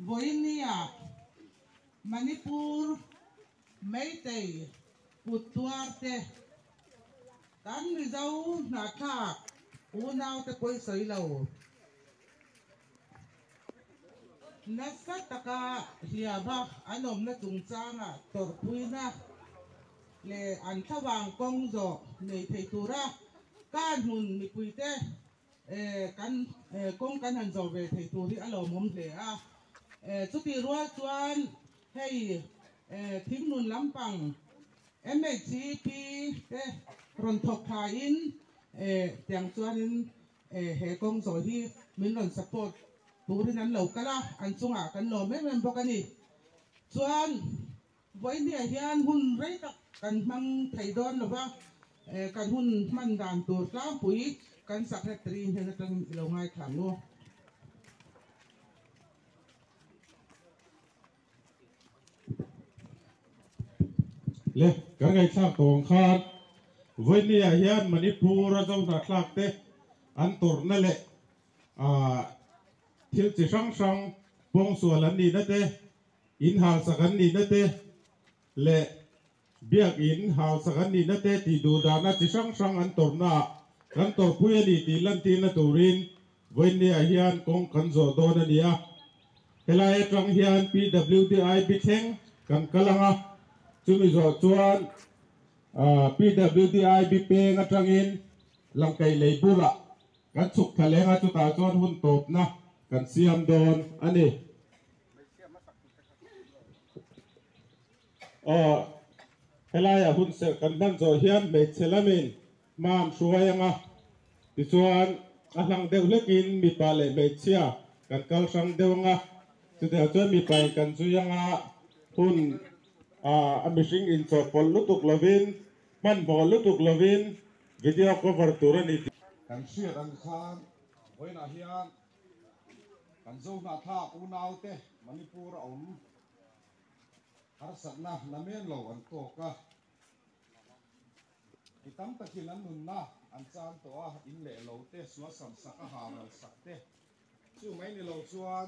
voinia Manipur Meitei Putuarte tan mi dâu na tha u nào te koi soi lo na sa taka hiaba anom na tung changa tor puina le an thawang kong zo nei thei tura kan hun mi puite kan kong kan han zo ve thei turi alo mom le a chu ti ruwa chuan hei thing nun lampang MHCP te ron thok tha in tiang chuan in he kong zo hi min ron support turin an lo kala an chunga kan lo mem bokani chuan voinia hian hun rei tak kan mang thei don lo ba kan hun man dan tur tlam pui kan secretary he na tang lo ngai thang lo le ka ngai thak tong khan voinia hian Manipur a zo na thlak te an tor na le thil chi sang sang pong sual an ni na te in hal sakan ni na te le biak in hal sakan ni na te ti du da na chi sang sang an tor na kan tor pui ani ti lan ti na turin voinia hian kong kan zo do na nia helai tang hian PWDI bitheng kan kalanga chumi zo chuan PWDI bipe nga tangin lang kai leibura kan chuk thalenga chu ta chuan hun top na kan siam don ani helaya hun se kan ban zo hian me chelamin mam suayanga ti chuan a hlang deuh lekin mi pa le me chia kan kal sang deunga chu te chuan mi pai kan zuyanga hun a mishing in cho pol lutuk lovin man bol lutuk lovin video cover turani kan share an khan voina hian kan zo na tha u nau te Manipur om har satna namen lo an to ka itam takin an nun na an chan to a in le lo te suwa sam saka ha mal sak te chu mai ni lo chuan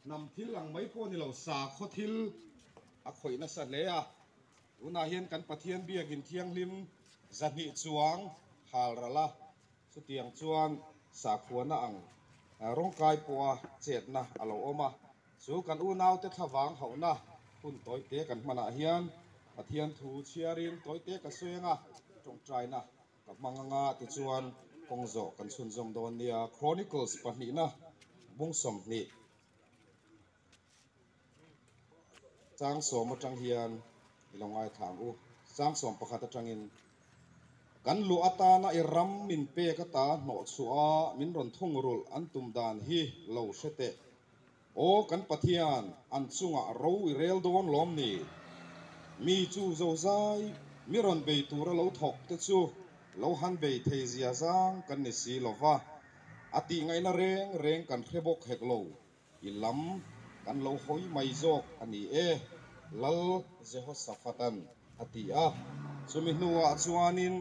nam thil lang mai po ni lo sa kho thil a khoi na sa le a una hian kan pathian biakin thiang lim zani chuang hal rala chu tiang chuan sa khuana ang rong kai po a chet na alo oma chu kan u nau te thawang hauna hun toy te kan mana hian pathian thu chiarin toy te ka suenga tong trai na ka manganga ti chuan kongzo kan sun zom don nia chronicles pahni na bung som ni chang som atang hian ilongai thang u chang som pakhat atangin kan lu ata na iram min pe ka ta no chua min ron thung rul an tum dan hi lo sete o kan pathian an chunga ro i rel don lom ni mi chu zo zai mi ron be tur lo thok te chu lo han be thei zia zang kan ni si lova ati ngai na reng reng kan khrebok hek lo i lam kan lo hoi mai jok ani lal Jehoshapatan ati a chumi nuwa chuanin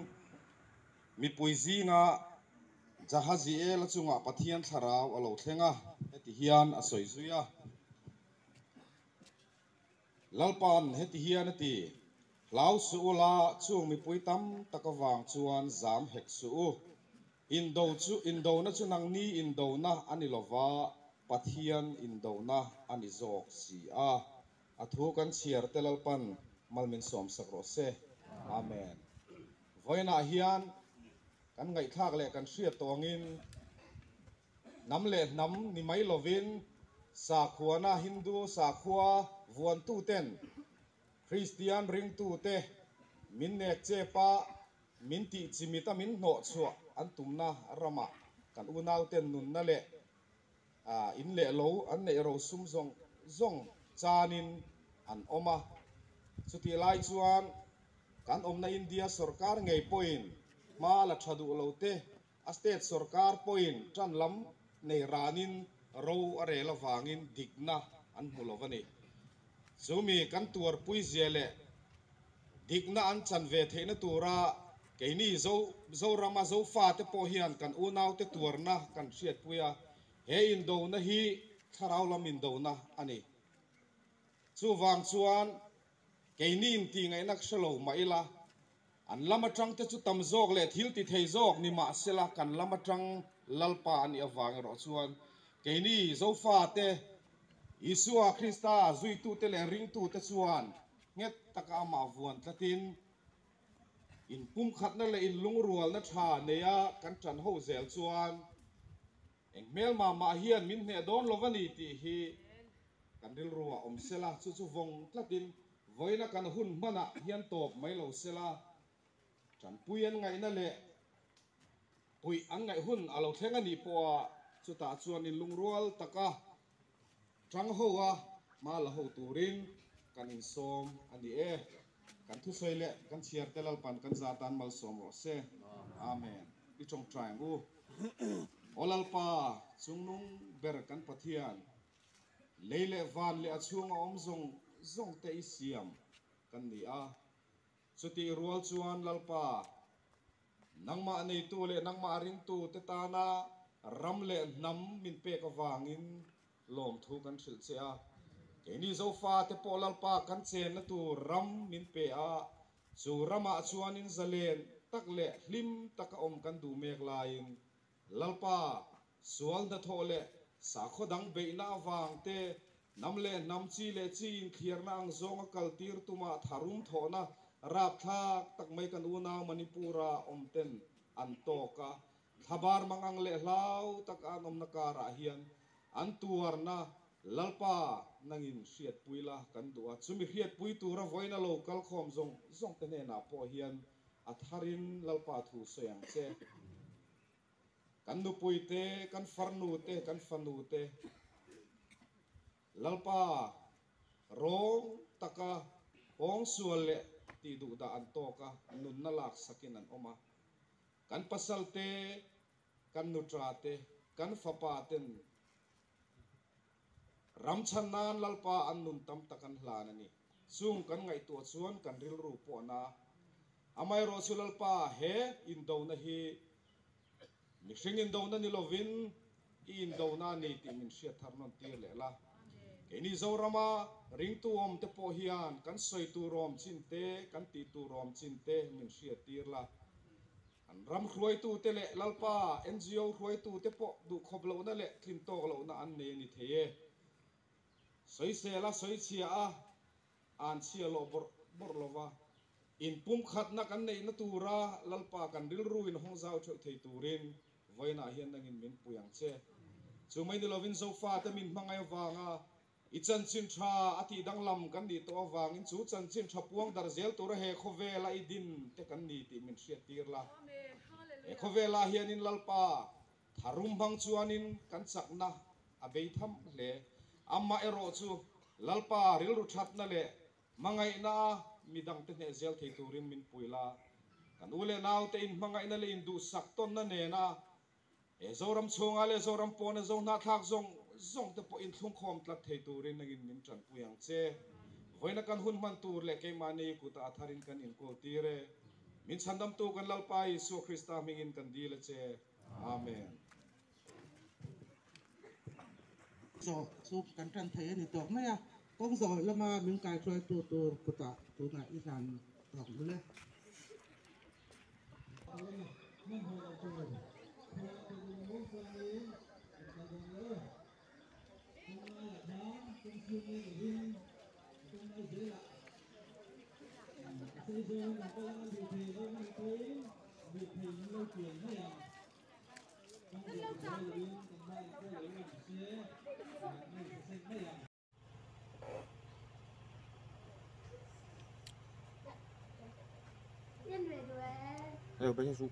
mi puizinga jahazi la chunga pathian tharau alo thlenga heti hian a soizuya lalpan heti hian ati lau su la chung mi puitam takawang chuan zam hek su indo na chu nang ni indo na ani lova pathian indo na ani zok si a athu kan chiar telalpan malmin som sakro se amen voina hian kan ngai thak le kan hriat tawngin nam le nam ni mai lovin sa khuana hindu sa khua vuan tu ten christian ring tu te min nek che pa min ti chimita min no chua an tumna rama kan unau ten nun na le in le lo an nei ro sum zong chanin an oma chuti lai chuan kan omna India sarkar ngei point ma la thadu lo te a state sarkar point tran lam nei ranin ro are la wangin digna an bulovani zumi kan tur pui zele digna an chan ve theina tura keini zo rama zo fa te po hian kan unau te turna kan hriat puya he in do na hi tharau lamin do na ani chu wang chuan keinin ti ngai nak shalo maila an lama tang te chu tam jok le thil ti thei jok ni ma sela kan lama tang lalpa ani awang ro chuan keini zofa te Isua Krista zui tu te le ring tu te chuan nget taka ma vuan tlatin in pum khat na le in lung rual na tha neya kan tran ho zel chuan eng mel ma hian min hne don lovani ti hi kan ril ruwa om sela chu chu vong tlatin voina kan hun mana hian top mai lo sela tran puyen ngai na le pui ang ngai hun alo thlenga ni po chu ta chuan in lung rual taka trăng hoa mà là hậu turin kan in som ani e kan thu soi le kan chiar telal pan kan za tan mal som ro se amen đi trong trang u olal pa chung nung ber kan pathian leile van le achung om zong zong te isiam kan ni a chuti rual chuan lalpa nangma nei tu le nangma ring tu te ta na ram le nam min pe ka wangin lom thu kan thil che a keini zofa te polal pa kan chen na tu ram min pe a chu rama chuan in zalen tak le hlim tak om kan du mek lain lalpa sual da thole sa khodang be na wang te nam le nam chi le chi in khiar na ang zong kal tir tuma tharum thona rap thak tak mai kan una manipura omten an to ka thabar mangang le hlau tak anom nakara hian an tuar na lalpa nangin hriat puila kan duwa chumi hriat pui tura voina local khom zong zong te na po hian atharin lalpa thu soyang che kan nu pui te kan farnu te kan fanu te lalpa rong taka ong sual le ti du da an to ka nun na lak sakin an oma kan pasal te kan nu tra te kan fapa ten ram chan nan lalpa an nun tam takan hlan ani chung kan ngai tu chuan kan ril ru po na amai ro chu lalpa he in do na hi mi hring in do na ni lovin in do na ni ti min hriat thar non tir le la keini zo rama ring tu om te po hian kan soi tu rom chin te kan ti tu rom chin te min hriat tir la an ram hruai tu te le lalpa NGO hruai tu te po du khop lo na le thin tok lo na an ne ni theye soi se la soi chia a an chia lo bor lova in pum khat na kan nei na tura lalpa kan ril ruin hong zau thoi thei turin voina hian nangin min puyang che chumai ni lovin sofa te min mangai wanga i chan chin tha ati dang lam kan ni to wangin chu chan chin tha puang dar zel tura he khovela i din te kan ni ti min hriat tir la e khovela hian in lalpa tharum bang chuanin kan chakna abei tham le amma ero chu lalpa ril ru that na le mangai na midang te ne zel thei turin min puila kan ule naw te in mangai na le in du sak ton na ne na e zoram chunga le zoram pon zo na thak zong zong te po in thlung khom tlat thei turin nagin min tran puyang che voina kan hun man tur le ke mani ku ta tharin kan in ko tire min chandam tu kan lalpa Isu Krista mingin kan dile che amen so so kan tran thei ani tok mai a kong zo lama min kai troi tu kuta tu na isan tok le bây giờ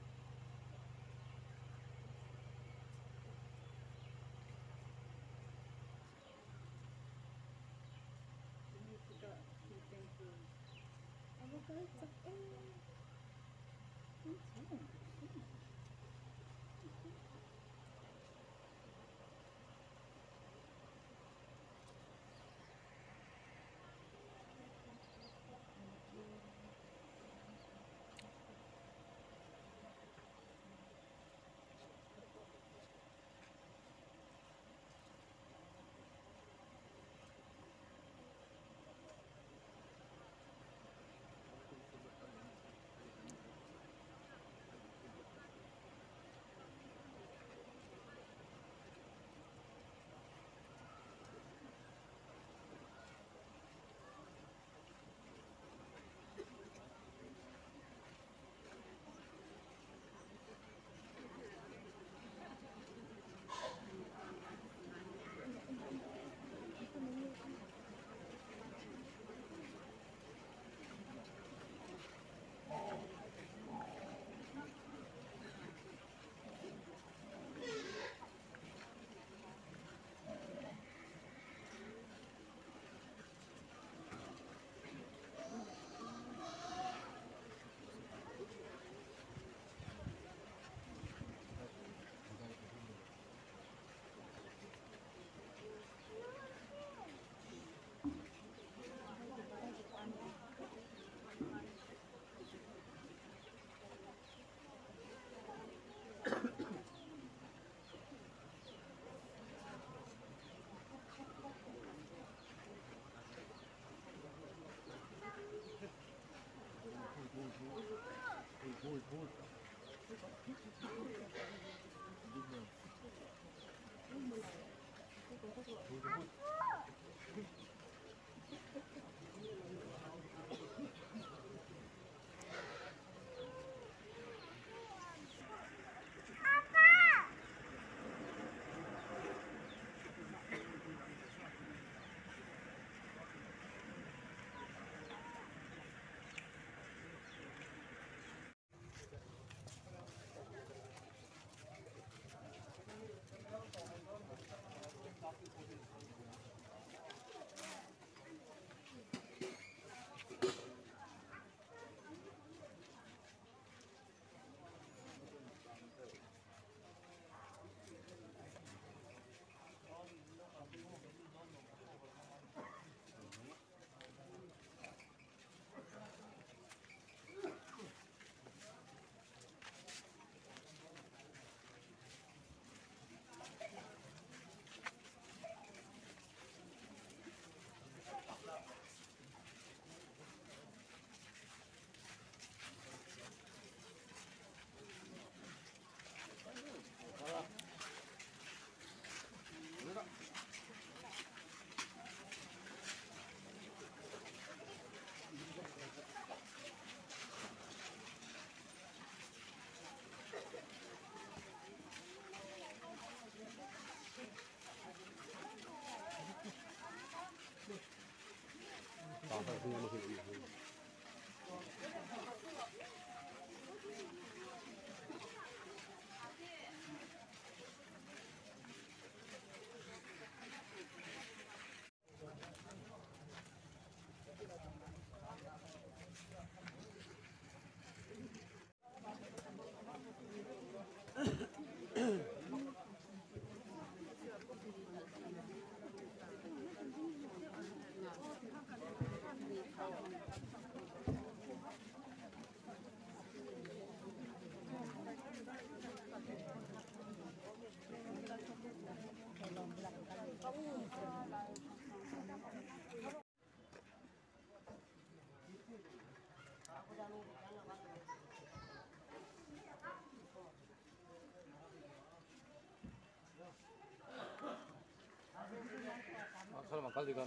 Salam kali kan.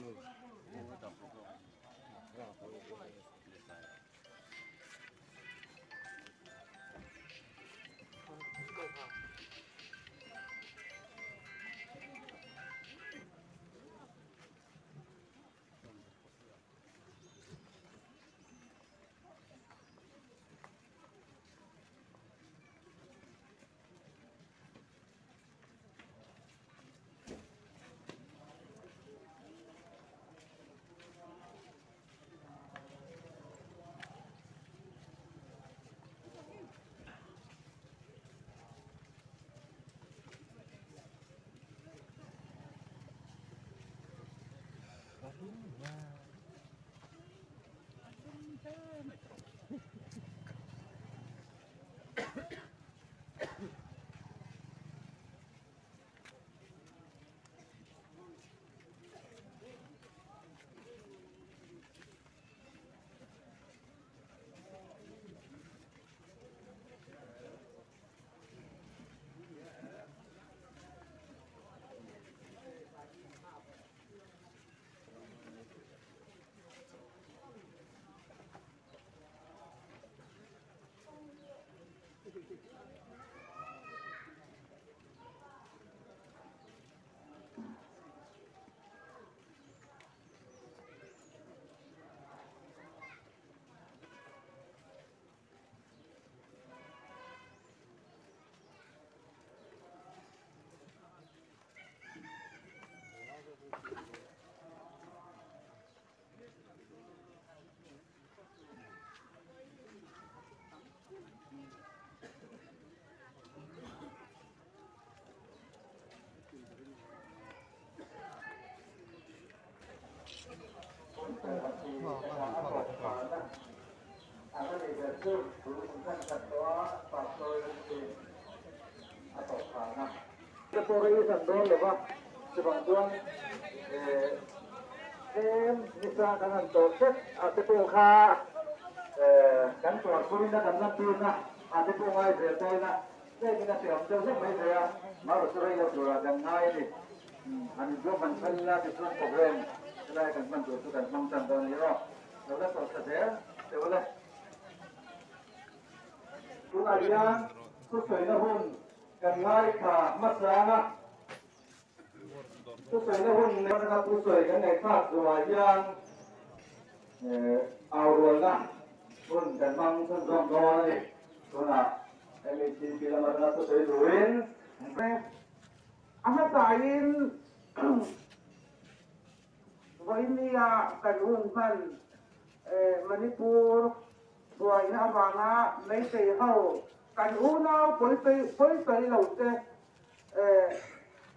Kapuri sandol lepas sebantuan nisa kanan torset atau ka kan keluar pun dah dalam tu na อาจจะพูดง่ายเสียใจนะได้กินเสียงเจ้าสักไม่เสียมาเราจะได้เราตัวกันง่ายดิอันนี้ยกมันเป็นละที่สุดของเรื่องได้กันมันตัวกันมั่งจันตอนนี้เราได้ต่อเสียเดี๋ยวเลยทุกอย่างทุกส่วนนะหุ่นกันง่ายค่ะมัดสานะทุกส่วนนะหุ่นนะครับทุกส่วนกันในภาคตัวอย่างเอารวนละหุ่นกันมั่งส่วนรองน้อยตัวน่ะMEC film adalah sesuai duin. Apa kain? Ini ya kanungan Manipur, buai na banga, may tayo kanuna, poy laute,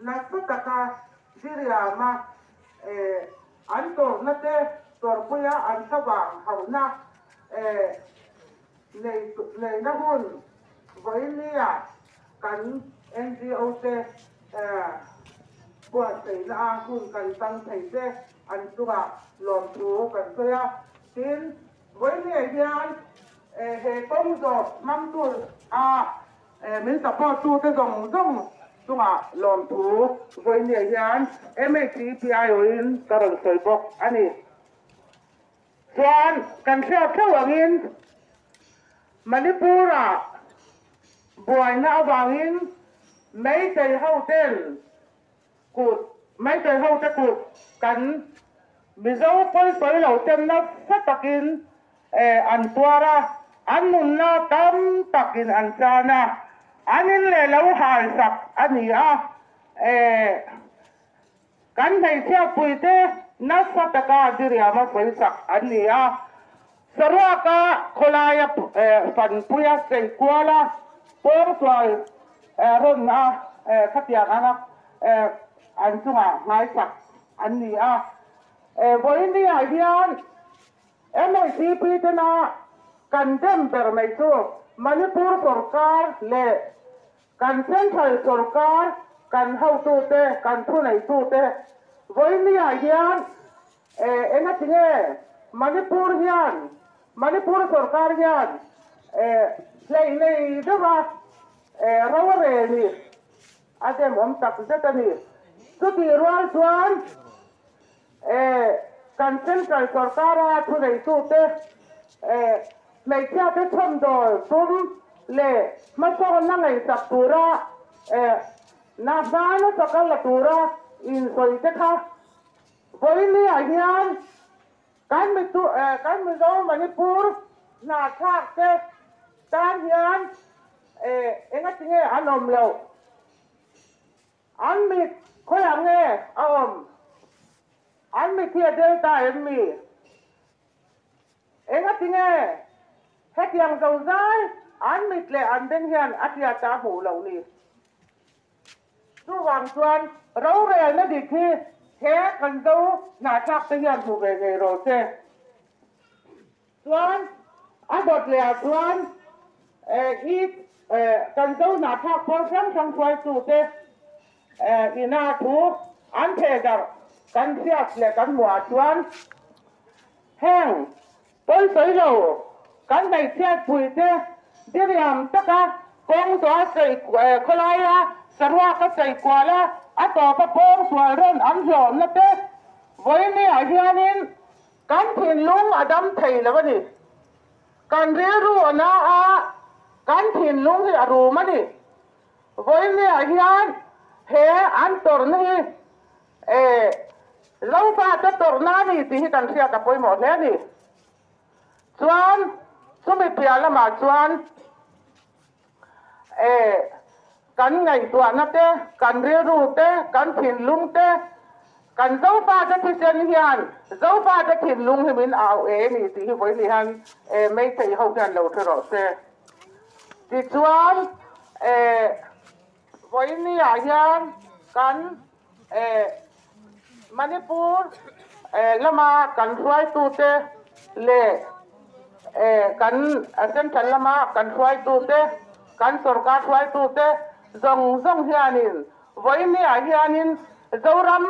nagpataka diriyama, anto nate torpuya ansabang hauna, lay na hun. Với lia cắn NGO te buat thấy là hun cắn tăng thấy te anh tu à làm thu cắn tôi à tin với lia hiền hệ công rồi mang tu mình tập hợp tu cái dòng tu à làm thu với lia hiền MATPI in karang soi bok ani Juan cắn theo theo angin Manipur buổi nào vangin mấy tay hậu tên cụt mấy tay hậu tên cụt cắn bây giờ phải lâu tên nó phát takin ăn tua ra ăn muốn na tam takin ăn cha na ăn in lệ lâu hài sặc ăn cắn này theo bụi thế nó phát taka diri ama phải sặc ăn sarwaka kolaya fan puya say kuala Pong xoài rừng khát tiền anh chung ngay sạch anh đi với đi hải viên MATP thế nào cần thêm bờ mấy số Manipur Sarkar lệ cần Central Sarkar cần hậu tu tê cần thu này tu tê với đi hải viên em nói nghe Manipur hiền Manipur Sarkar hiền lấy đó mà rau rẻ đi, anh em ông tập rất là nhiều, số tiền ruộng xuân, cần chân trời sọt ra thu này thu tê, mấy cha cái chôm đồ xuống lệ, mà sao năng ngày sập tu ra, na ba nó sập cái là tu ra, in soi thế khác, với lý ảnh nhân, cái mình đâu Manipur, na khác thế. Tan hiền, engat nghe anh om lâu, anh mít khơi hàng nghe anh mít kia delta em mi, engat nghe, hết yang dâu dai, anh mít lệ anh đến hiền, atia ta hủ lâu ni, tu vàng xuân, rau rẻ nó đi khi, hết cần dâu, nà chắc tới hiền hủ về rồi thế, xuân, anh bật lệ xuân. Ít cần dâu nát thác phong sáng sang khoai tụ tê ina thu ăn thề dar cần siết lệ cần mua chuan hang tôi sấy dầu cần này siết bụi tê đi làm tất cả công gió sấy khơi ra sarwa cái sấy qua la à to cái phong xoài lên ăn giò nó tê với này ở hianin cần thìn lung adam thầy là vậy cần rêu ru na kan thin lung hi aru mani voi ne hian he an tor ni lo fa ta tor na ni ti hi kan sia ta poi mo ne ni chuan sumi pia la ma chuan kan ngai tua na te kan re ru te kan thin lung te kan zo fa ta thi sen hian zo fa ta thin lung hi min au ni ti hi voi ni han mai thei ho hian lo thero se Di chuan với ni hian kan Manipur lama kan huai tu te le kan central lama kan huai tu te kan sarkar huai tu te zong hianin với ni hianin zoram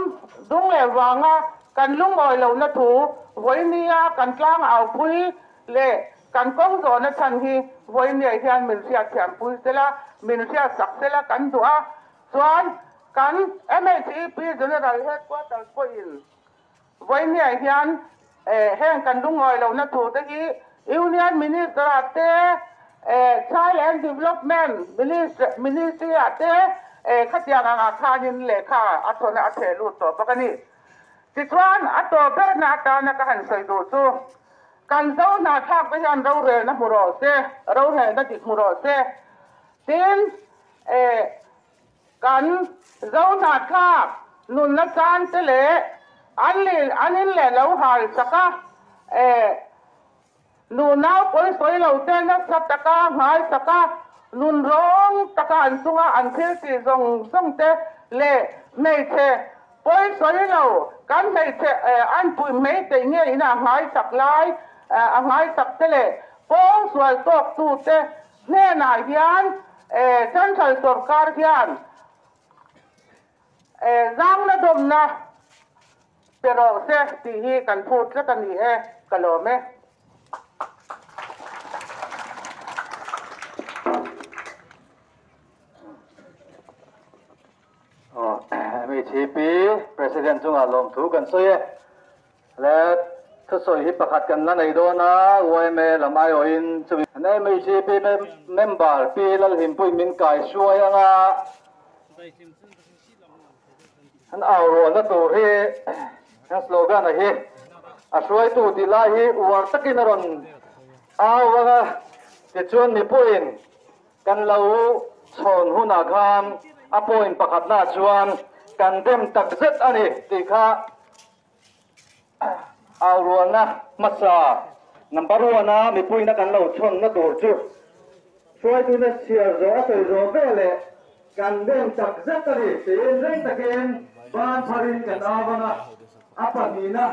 dung le wanga kan lung oi lo na thu với ni kan tlang au pui le kan kong zo na chan hi voi ne hian min sia thiam pui sela min sia sak sela kan dua chuan kan MHEP General Headquarters ko in voi ne hian heng kan lungoi lo na thu te hi Union Minister ate Child and Development Ministry ate khatiang anga khanin lekha athona athe lu to pakani tichuan ato ber na ta na ka han sai do chu kan zo na thak pe han ro re na muro se ro he na ti muro se tin kan zo na thak nun na chan te le anin le lo hal saka nun nau koi soi lo te na sat taka ngai saka nun rong taka an sunga an thil ti zong te le mei che koi soi lo kan mei che an pui mei te nge ina ngai sak lai ngai sak te le pong sual tok tu te ne na hian central sarkar hian zang na dom na pero se ti hi kan phut la kan ni kalome MHEP President Chung Alom Thu kan soye le thu soi hi pakhat kan la nei do na OMA lamai oin chu MHEP member pi lal him pui min kai suai anga an auro na tu hi han slogan hi a suai tu ti lai hi war takin ron awa ti chuan ni puin kan lo chon huna khan a point pakhat na chuan kan dem tak zet ani ti kha auro na masa number 1 na mi pui na kan lo chon na tur chu suai tu na sia zo a soi zo vele kan dem tak zet ani ti in reng taken ban pharin kan awana apanina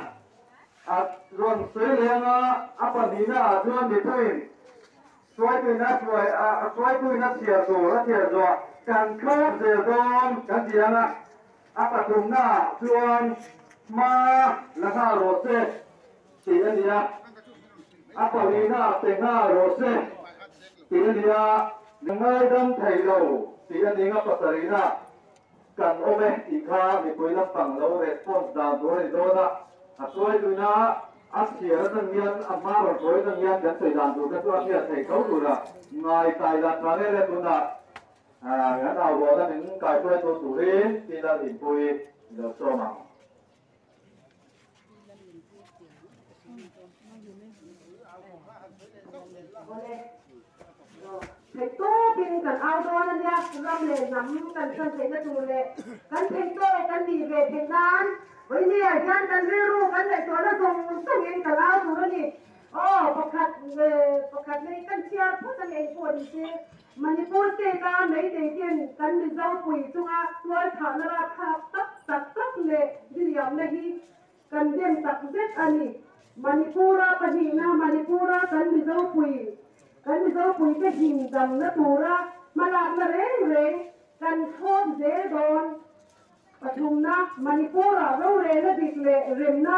at ron selenga apanina chuan ni puin suai tu na sia zo la sia zo kan khap ze don kan dianga apatum na chuan ma la ha ro se ti ania apalina te na ro se ti ania ngai dam thai lo ti ania patarina kan ome ti kha mi poina pang lo response da do re do da a suai tu na asia nang yan ama ro roi nang yan kan sei dan du ka tu asia thei kau tu da ngai tai la thane le tu na ngã đầu bộ ta những cài quê tôi tủ đi thì là điểm vui được cho mà thầy tô pin cần ao đó nên nha làm lệ nắm cần sân thầy cái tủ lệ cần thầy tô cần đi về Việt Nam với nhiều dân cần đi ru cần thầy tô nó dùng dùng những cần ao tủ đó đi bậc hạt này cần chia phút cần này của đi chứ Manipur te ka nei te tian kan ri zau pui chunga tuai thana ra tha tak le diliam na hi kan dem tak zet ani Manipura panina Manipura kan ri zau pui te hing dam na tura malak na reng kan thot ze don pathum na Manipura ro re na dik le rem na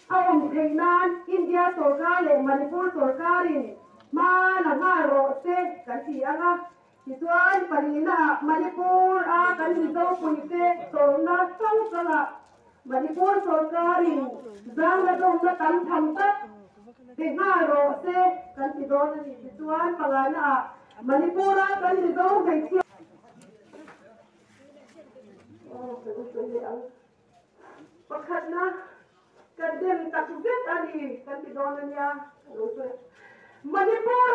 aom theinan India sarkar le Manipur sarkarin ma la nga ro se kan ti anga ti tuan panina Manipur kan ri zo pui te to na sang sala Manipur sarkarin zang la dong na kan tham ta te nga ro se kan ti do na ti tuan pangana Manipur kan ri zo kai ti pakhat na kan dem tak zet ani kan ti do na nya ro se Manipur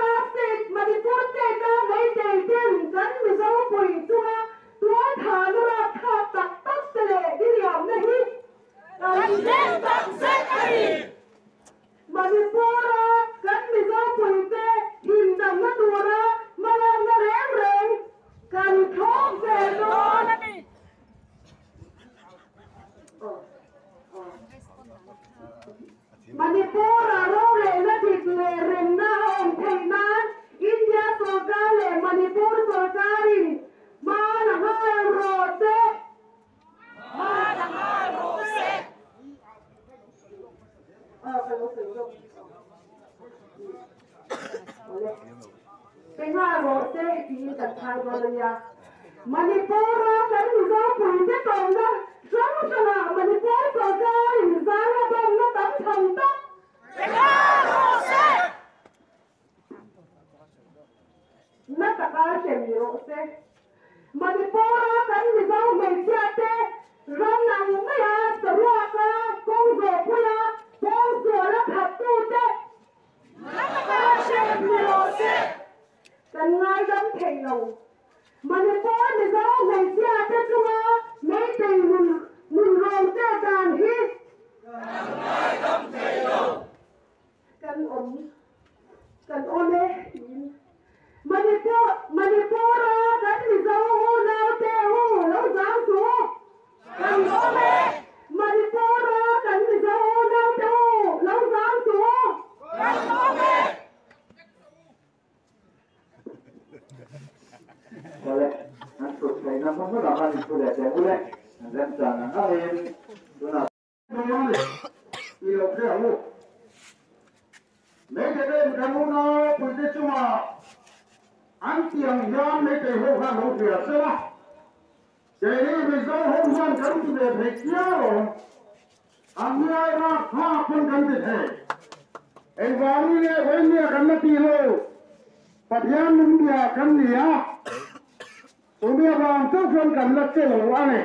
state ka nei te ten kan mi zo pui chunga tua thanu ra tha tak tele diliam na hi kan dem tak zet ani Manipur kan mi zo pui te hin dam na tura malang na reng kan thok ze do Manipur ro le na dik le rem na om thei na เป็นว่าโรเซ่ที่จัดทายตัวเลยมันนี่พอเราแต่ไม่รู้ปุ่นจะตรงนะสมมติว่ามันนี่พอตัวใจสารพัดนักตั้งทำตั้งเป็นว่าโรเซ่นักตะการเชมีโรเซ่มันนี่พอเราแต่ไม่รู้ไม่เชื่อเต้รันนังไม่อาสระก็คงจะพูดคงจะรับขัดตู้เต้นักตะการเชมีโรเซ่กันง่ายจังเทงเรามันนี่พอไม่รู้ไม่เชื่อเต้จุมาไม่เต็มมุนโรเซ่กันฮิกันง่ายจังเทงเรากันอมเลยมันนี่พอเรากันไม่รู้เราเต้หูเราสามสูกันอมเลยมันนี่พอเรากันไม่รู้เราเต้หูเราสามสูกันอมเลย Boleh, nanti saya nak menggunakan itu saja boleh. Dan jangan kalian guna. Boleh, ia perlu. Mereka kamu nak pergi cuma anti yang mereka hokan hokan salah. Jadi besok hokan kamu tidak berkiau. Ambil nak pun kamu tidak. Enggak ini akan mati lo. Padahal dia akan dia. Sudah orang tu pun kan nak celok ni.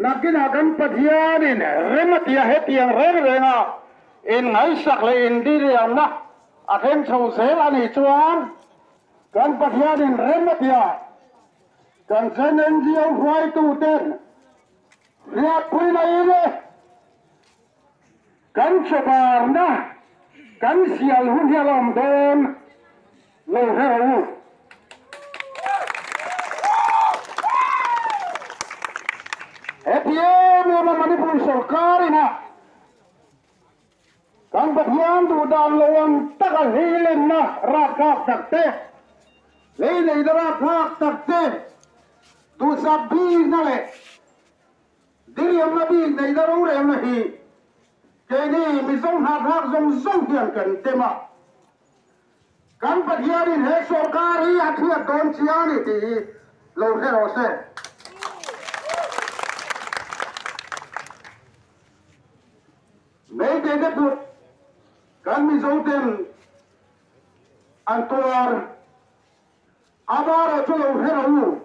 Nak akan padahal ini remat dia hati yang rela. In ngaisak le in diri yang nak. Akan sosial ni cuan. Kan padahal ini remat dia. Kan senen dia huai tu ten. Lihat pun ini. Kan sebarna. Kan sial hundia lam don. Lohau. Etian yang Manipur Sarkar ini. Kan bagian tu dan lawan takal hilen na rakak takte. Lele rakak takte. Tu sabi nale. Diri yang nabi dari darur yang nahi. Kini misong hak zong yang kan tema. Kan bagian ini Sarkar ini akhir don ciani ti lohau. Mereka itu kami zoten antuar abara culo heramu,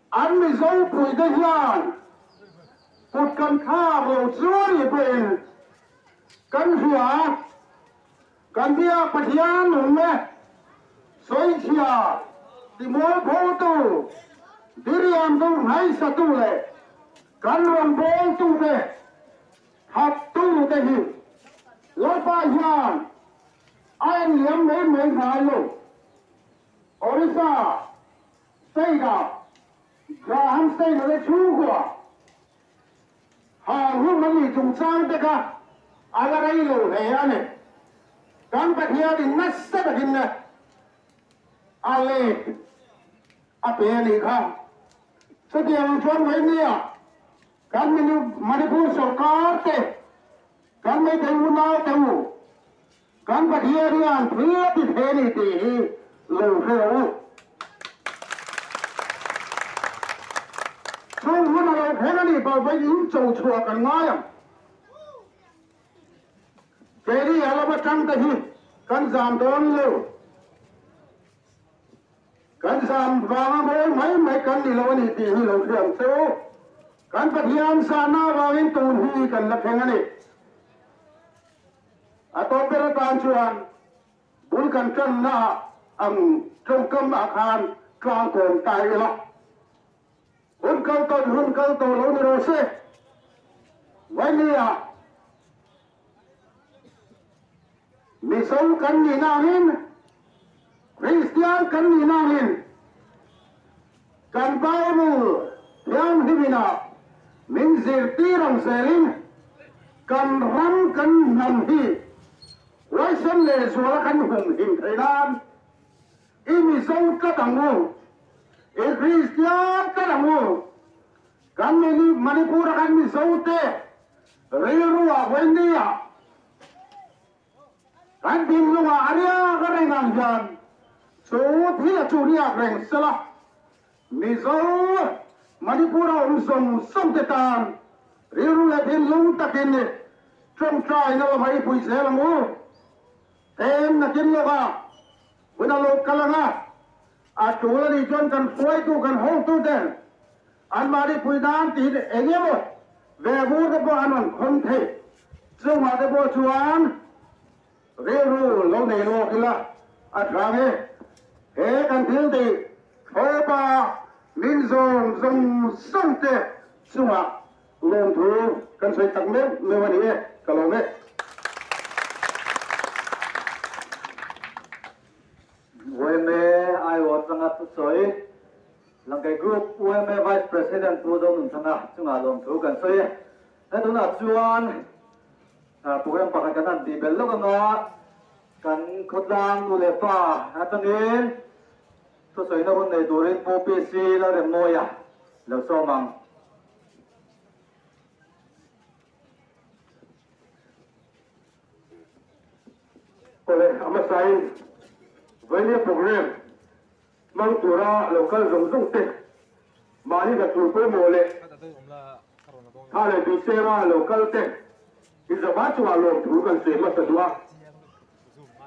kami zau puidahian, putkan kabo zuri ben, kan dia patian umme, soisia, timur foto, diri amdu hai satu le, kan rombong tu le. Hatu dehi, lepahian, ain liam me ngayo, Orissa, Sega, Graham Sega le chugwa, hu mani jungsang deka, agarai lo heyane, kan pathia di nassa dahinna, ale, apeni kha, setiang chuan wainia. Kan Manipur Sarkar te, kan may tayo na tayo, kan paghiharian, pwede heni te, lohau. So, muna lohau ni, babay yung chau kan ngayam. Keri alabatan tahi, kan zam don lo. Kan zam vanga may kan nilawan iti, lohau. So, kan pahiam sana wangin tunhi kan lakhengani atau peratan cuan bukan kena ang cungkem akan kelangkon tayo hunkal to lo ni rose wania misal kan ninahin Kristian kan ninahin kan Bible yang himina min zirtirang selin kan ram kan namhi waisan le suara kan hum him kainan ini song katangu Kristian katangu kan ini Manipur kan mi saute riru wendia kan binlunga Arya hiền số thì là chủ nhà rèn sơ la mi dấu Manipur ông dùng sông tê tàn riu là thiên lung ta thiên này trong trai nó phải bùi xe là ngô em là thiên lộc à bữa nào lộc cả là à chủ là đi chọn cần phơi tu cần hong tu tên anh mà đi bùi đan thì anh em rồi về mua cái bộ anh không thểซึ่งมาได้บ่ชวนเรียรู้ลงในโลกนี่ละอัตราเฮกันถึงที่โอปามินซงซงส่งเตซึ่งว่าลงทุนกันใส่ตักเม็ดในวันนี้ก็ลงเม็ดวันนี้ไอ้วัดสังกัดสวยหลังจากกรุ๊ปวันนี้ Vice President ผู้ดำเนินงานซึ่งลงทุนกันสวยและตัวนักชวนโปรแกรมประกันนั้นดีเป็นแล้วก็กันขดลางดูแลฟ้าตอนนี้ทุกส่วนนั้นในตัวเรื่องโมปีซีแล้วเรื่องโมยแล้วซ้อมมังก็เลยเอามาใส่ไว้ในโปรแกรมมังตัวเราเราก็ลงส่งเตะมานี่ก็ตัวเพื่อโมเลยถ้าเลยดูเซราเราก็เตะที่จะบ้าชัวลงถูกันเสียมาสะดวก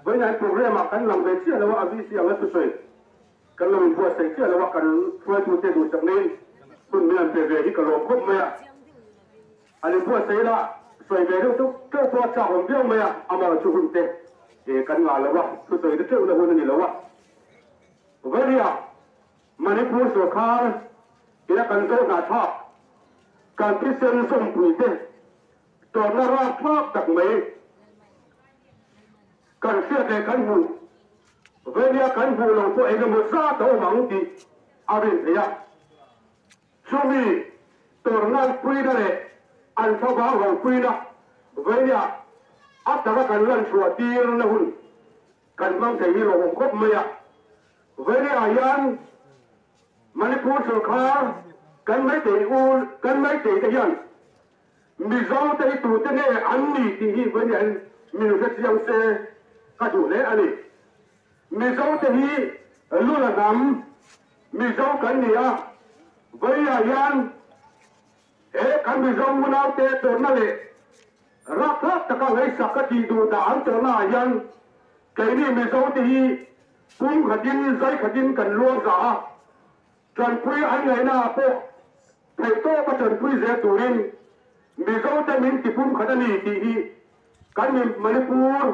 ไว้ในโปรแกรมกันหลังเวทีแล้วว่าอภิเษกแล้วสวยกันเราบัวใส่เสื้อแล้วว่ากันช่วยดูเตะดูจากนี้คุณเมียนเปรย์ที่กระโหลกครบไหมอ่ะอันนี้บัวใส่ละสวยเบรุทุกเจ้าตัวจ่าผมเบี้ยวไหมอ่ะเอามาช่วยคุณเตะกันงานแล้วว่าสวยที่เจ้าแล้วคนนี้แล้วว่าไว้เนี่ยมันนี่พูดสุขาที่นักการเมืองน่าชอบการที่เซ็นส่งปุ๋ยเตะตอนนั้นราชอบตักไหมกันเสียใจกันหูเวลากันหูลงตัวเองก็มุสาตัวมังดีอาริเสียช่วงนี้ตัวนั้นปุยได้เลยอันเขาบ้าของปุยนะเวลาอัตราการเงินชัวตีนนะหุ่นกันบางทีมีหลงคบเมียเวลายันมันพูดสุขากันไม่ตีอูกันไม่ตีกันยันมีเจ้าแต่ตัวเนี้ยอันนี้ที่เวลามีลูกเสียงเสก็ดูเลยอันนี้มีเจ้าแต่ที่ลู่ละน้ำมีเจ้ากันเนี่ยเวลายันกันมีเจ้ามันเอาแต่ตัวนั่นเลยรักตะการให้สักกะทีดูแต่อันตัวน่ายันแค่นี้มีเจ้าแต่ที่พุ่งขัดยินใจขัดยินกันล่วงสาจนคุยอันไหนหน้าโป๊ะไถ่โต้ก็จนคุยเสียตัวนี้มีเจ้าแต่มินที่พุ่งขัดนี่ที่กันมีมณิปูร์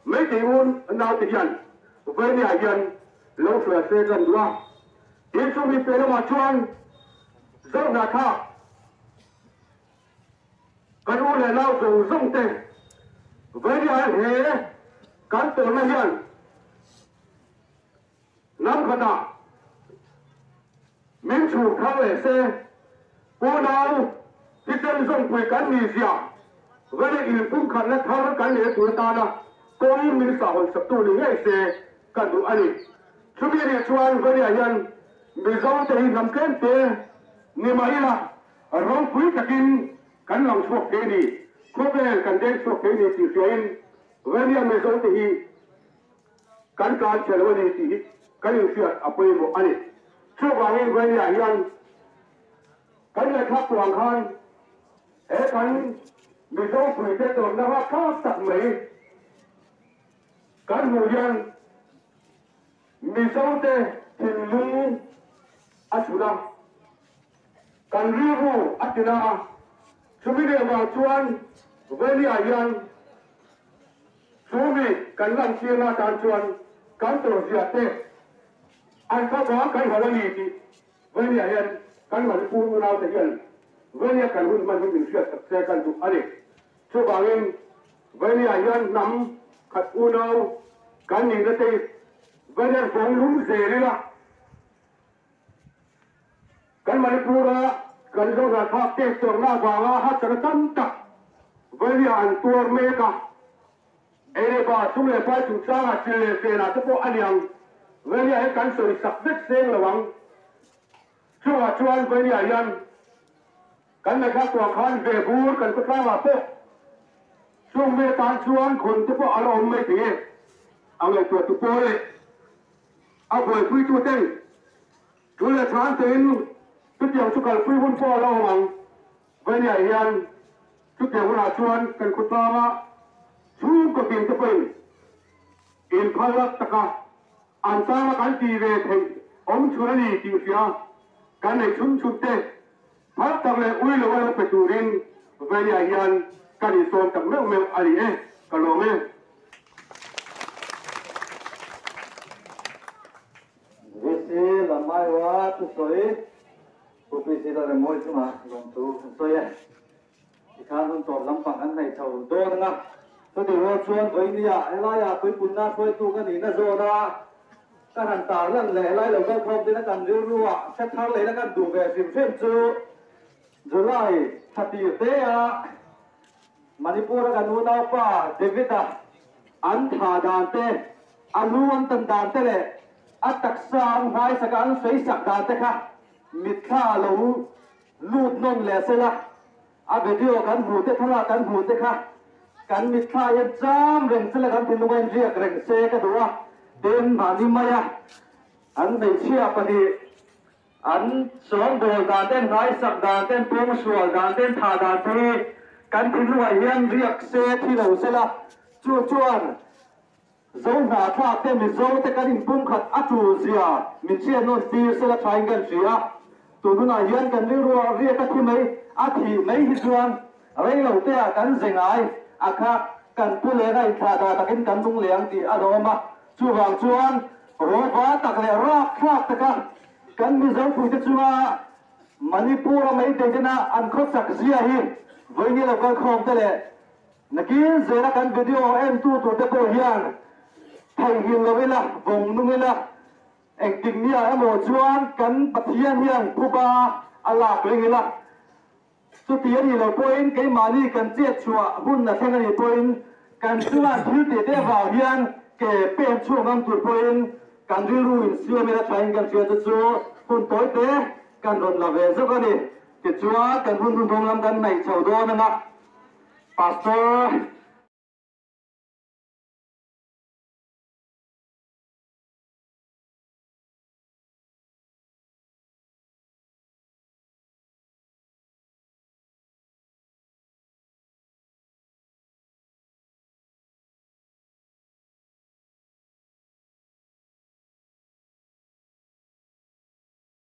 ไม่ตีอุ่นนาติยันเวลายันลงเสือเสกันด้วยยิ่งช่วงมีเป็นมาชวนเจ้าหน้าที่กันอุ่นเลยเล่าสู่ส่งเตะเวลาเห็นกันตัวนั่นยันน้ำขนาดมินชูเขาเลยเสกูนาที่จะส่งคุยกันมีเสียเวลาอินพุ่งขันและทางกันเลยตัวตานะก็มีสาวสับตัวนี้เสกันดูอันนี้ช่วงนี้ชวนเวลายันมีเจ้าแต่หินลำเกินเตะนี่มาอีละร้องคุยกันกันหลังช่วงเกณีครบเลยกันเด็กช่วงเกณีที่เสียนเวลามีเจ้าแต่หินกันการเฉลิมนี้ที่กันยังเสียอภัยบ่อันนี้ช่วงวันนี้เวลายันกันเลยทักตัวขันกันมีเจ้าคุยแต่ตัวนั้นว่าข้าตัดไหมกันหูยันมีเจ้าแต่ถิ่นลุงอัศนากันรีบูอัศนาช่วงนี้มาชวนเวลายันช่วงนี้กันลังเชียร์นาการชวนกันตัวเสียเตะอันเขาบอกกันหัวนี้ที่เวลายันกันมันพูดเราแต่ยันเวลากันหุ่นมันเป็นเสียเสียกันทุกอันนี้ช่วงบางเองเวลายันนำขัดอุณเอากันนี่ก็ตีเวลาฟงลุ้มเสรีละกันมันพูดว่ากันต้องการทักเตะตัวหน้าบางฮัตระตันตักเวลาอันตัวเมกะเอเดบาสุเลไปจุดสร้างเฉลยเสนาจะพออันยังเวลาให้กันสวยสักเล็กเสียงระวังช่วงชวนเวลายันกันนะครับตัวขันเบบูร์กันก็ข้ามาเป๊ะช่วงเวลาชวนคนจะพออารมณ์ไม่ดีเอาเลยตัวตุโป้เลย เอาไปคุยตัวเต็งดูแลทานเต็งทุกอย่างทุกการคุยวุ่นฟ้าเราหวังเวลาเฮียนทุกอย่างเวลาชวนกันคุยตามาชูก็เก่งจะเป็นอินพัลลัตตะกะอันตากันตีเวทีอมชุนนีกิงเสียกันในชุนชุดเตะพัดตะเลอุ้ยเลวะไปตูรินเวลาเฮียนกันอิสโซนตะเมลเมลอะไรเอ๊ะกันลงเอ๊ะวิสิลำไม่ว่าตุสอยผู้พิสิทธิ์อะไรมวยขึ้นมาลงตู้สอยที่ข้าต้องตอบลำปังอันไหนเท่าโดนนะตัวเดียวชวนไปเนี่ยไอ้ไรอะไปปุ่นหน้าไปตู้กันนี่นะโซดาการหันตาเรื่องแหล่ไรเราก็ครบด้วยนะกันรู้ว่าชัดทั้งเลยนะกันดูแบบสิบเส้นจูไล่ทัดตีเตะมันนี่พูดกันนู้นเอาป่าเดวิดอันท่าดานเตอันรู้อันตันดานเตเลยอัตตักษานหายสักการสวยสักดานเตค่ะมิตรข้าเราลูดนนแหล่เสละอาเบดิโอกันหูเตทลากันหูเตค่ะกันมิตรข้ายันจามเร่งเสละกันพินุเวนเรียกเร่งเสกันดูว่าเดินมานิมายะอันในเชียปฏิอันสองโดดานเต้นหายสักดานเต้นพงสวดดานเต้นท่าดานเทกันพินุเวนเรียกเสที่เราเสละจวนdấu ngã thác tên mình dấu tên cái hình bung khát ắt chủ gì à mình chia nốt đi sẽ là thay gần gì à tụi nó nói hiện gần đi rồi riêng cái mấy thì mấy hình chuan lấy đầu tiên cần dừng lại khác cần tu lễ này thà đà ta cần tung liang thì đó mà chu hoàng chuan rồi quá tắc lệ rác thác tất cả cần mình dấu phụ cho chua Manipur mấy tên thế nào ăn khóc sặc gì à hi với như là con không thế lệ nãy kia giờ là cần video em tu tụi tôi hiện thầy hiền là vậy là vùng nung vậy là anh tình nia em một chuan cắn bát hiền hiền phu ba Allah cái vậy là số tiền thì là point cái mà đi cần chết chùa hun là thế này point cần chuan thứ để vào hiền kể bên chùa ngang tụi point cần đi ruin xưa mới là thay cần chuyện cho chùa hun tối tế cần rồi là về rất cái này thì chùa cần hun hun làm cần này chầu đô nè pastor